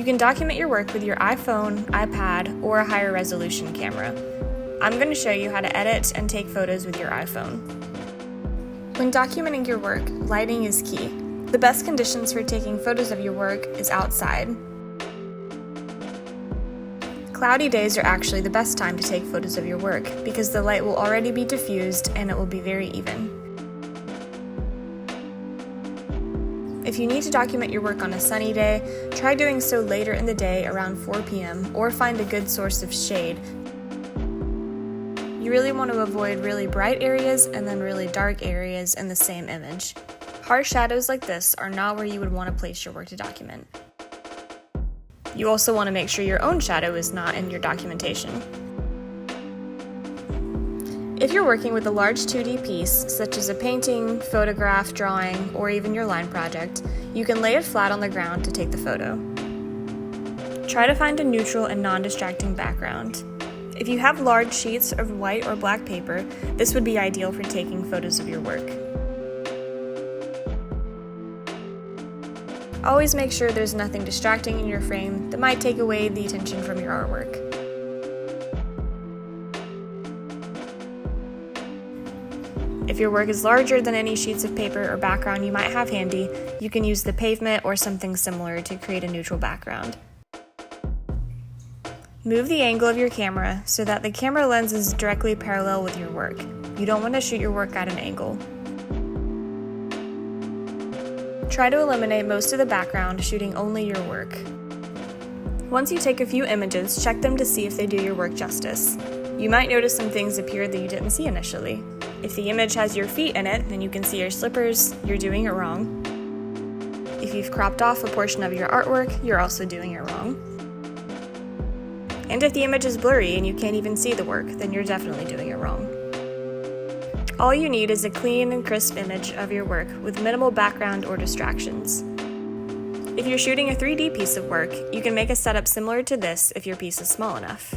can document your work with your iPhone, iPad, or a higher resolution camera. I'm going to show you how to edit and take photos with your iPhone. When documenting your work, lighting is key. The best conditions for taking photos of your work is outside. Cloudy days are actually the best time to take photos of your work because the light will already be diffused and it will be very even. If you need to document your work on a sunny day, try doing so later in the day around 4 p.m. or find a good source of shade. You really want to avoid really bright areas and then really dark areas in the same image. Harsh shadows like this are not where you would want to place your work to document. You also want to make sure your own shadow is not in your documentation. If you're working with a large 2D piece, such as a painting, photograph, drawing, or even your line project, you can lay it flat on the ground to take the photo. Try to find a neutral and non-distracting background. If you have large sheets of white or black paper, this would be ideal for taking photos of your work. Always make sure there's nothing distracting in your frame that might take away the attention from your artwork. If your work is larger than any sheets of paper or background you might have handy, you can use the pavement or something similar to create a neutral background. Move the angle of your camera so that the camera lens is directly parallel with your work. You don't want to shoot your work at an angle. Try to eliminate most of the background, shooting only your work. Once you take a few images, check them to see if they do your work justice. You might notice some things appear that you didn't see initially. If the image has your feet in it and you can see your slippers, you're doing it wrong. If you've cropped off a portion of your artwork, you're also doing it wrong. And if the image is blurry and you can't even see the work, then you're definitely doing it wrong. All you need is a clean and crisp image of your work with minimal background or distractions. If you're shooting a 3D piece of work, you can make a setup similar to this if your piece is small enough.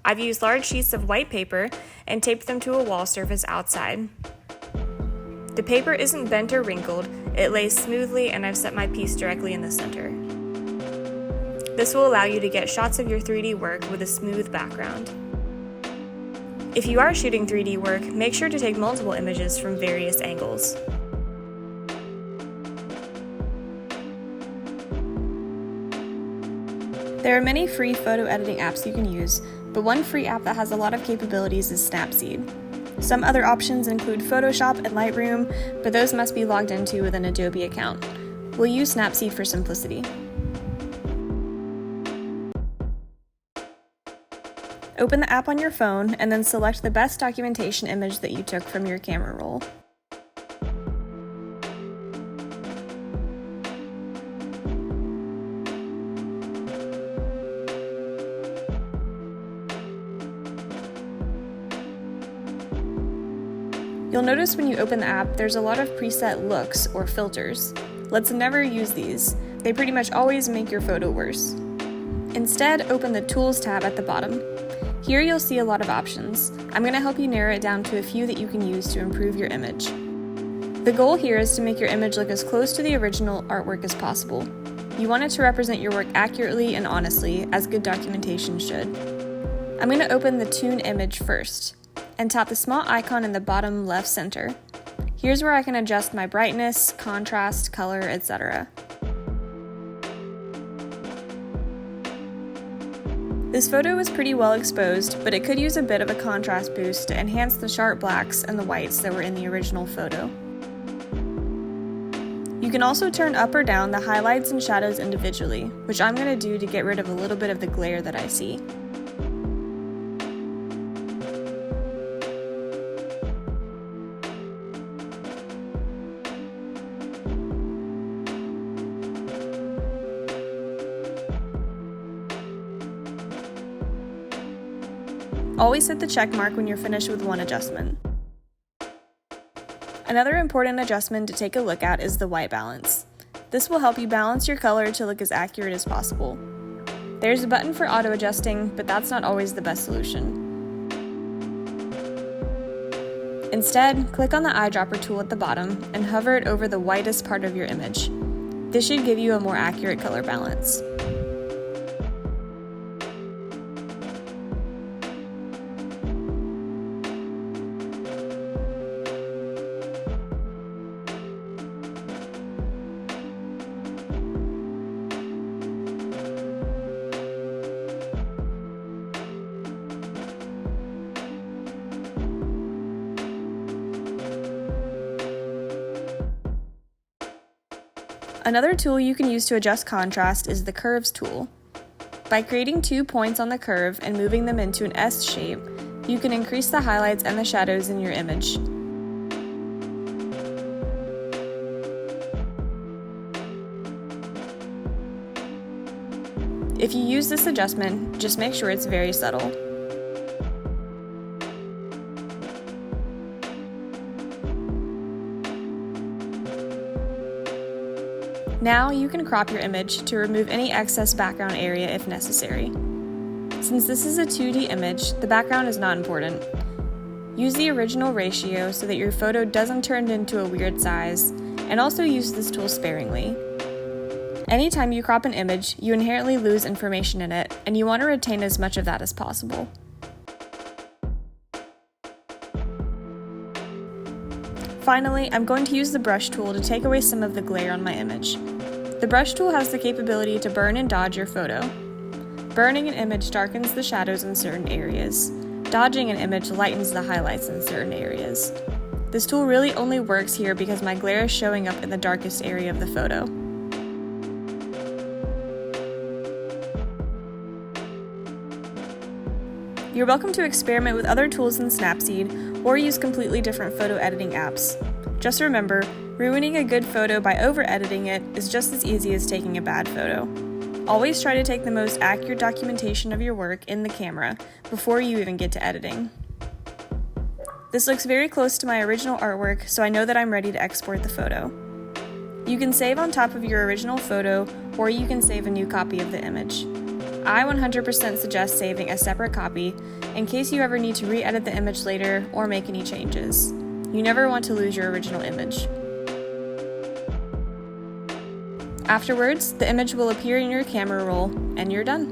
I've used large sheets of white paper and taped them to a wall surface outside. The paper isn't bent or wrinkled, it lays smoothly, and I've set my piece directly in the center. This will allow you to get shots of your 3D work with a smooth background. If you are shooting 3D work, make sure to take multiple images from various angles. There are many free photo editing apps you can use, but one free app that has a lot of capabilities is Snapseed. Some other options include Photoshop and Lightroom, but those must be logged into with an Adobe account. We'll use Snapseed for simplicity. Open the app on your phone and then select the best documentation image that you took from your camera roll. You'll notice when you open the app, there's a lot of preset looks or filters. Let's never use these. They pretty much always make your photo worse. Instead, open the Tools tab at the bottom. Here you'll see a lot of options. I'm going to help you narrow it down to a few that you can use to improve your image. The goal here is to make your image look as close to the original artwork as possible. You want it to represent your work accurately and honestly, as good documentation should. I'm going to open the Tune image first, and tap the small icon in the bottom left center. Here's where I can adjust my brightness, contrast, color, etc. This photo is pretty well exposed, but it could use a bit of a contrast boost to enhance the sharp blacks and the whites that were in the original photo. You can also turn up or down the highlights and shadows individually, which I'm going to do to get rid of a little bit of the glare that I see. Always hit the check mark when you're finished with one adjustment. Another important adjustment to take a look at is the white balance. This will help you balance your color to look as accurate as possible. There's a button for auto adjusting, but that's not always the best solution. Instead, click on the eyedropper tool at the bottom and hover it over the whitest part of your image. This should give you a more accurate color balance. Another tool you can use to adjust contrast is the Curves tool. By creating 2 points on the curve and moving them into an S shape, you can increase the highlights and the shadows in your image. If you use this adjustment, just make sure it's very subtle. Now you can crop your image to remove any excess background area if necessary. Since this is a 2D image, the background is not important. Use the original ratio so that your photo doesn't turn into a weird size, and also use this tool sparingly. Anytime you crop an image, you inherently lose information in it, and you want to retain as much of that as possible. Finally, I'm going to use the brush tool to take away some of the glare on my image. The brush tool has the capability to burn and dodge your photo. Burning an image darkens the shadows in certain areas. Dodging an image lightens the highlights in certain areas. This tool really only works here because my glare is showing up in the darkest area of the photo. You're welcome to experiment with other tools in Snapseed or use completely different photo editing apps. Just remember, ruining a good photo by over-editing it is just as easy as taking a bad photo. Always try to take the most accurate documentation of your work in the camera before you even get to editing. This looks very close to my original artwork, so I know that I'm ready to export the photo. You can save on top of your original photo, or you can save a new copy of the image. I 100% suggest saving a separate copy in case you ever need to re-edit the image later or make any changes. You never want to lose your original image. Afterwards, the image will appear in your camera roll, and you're done.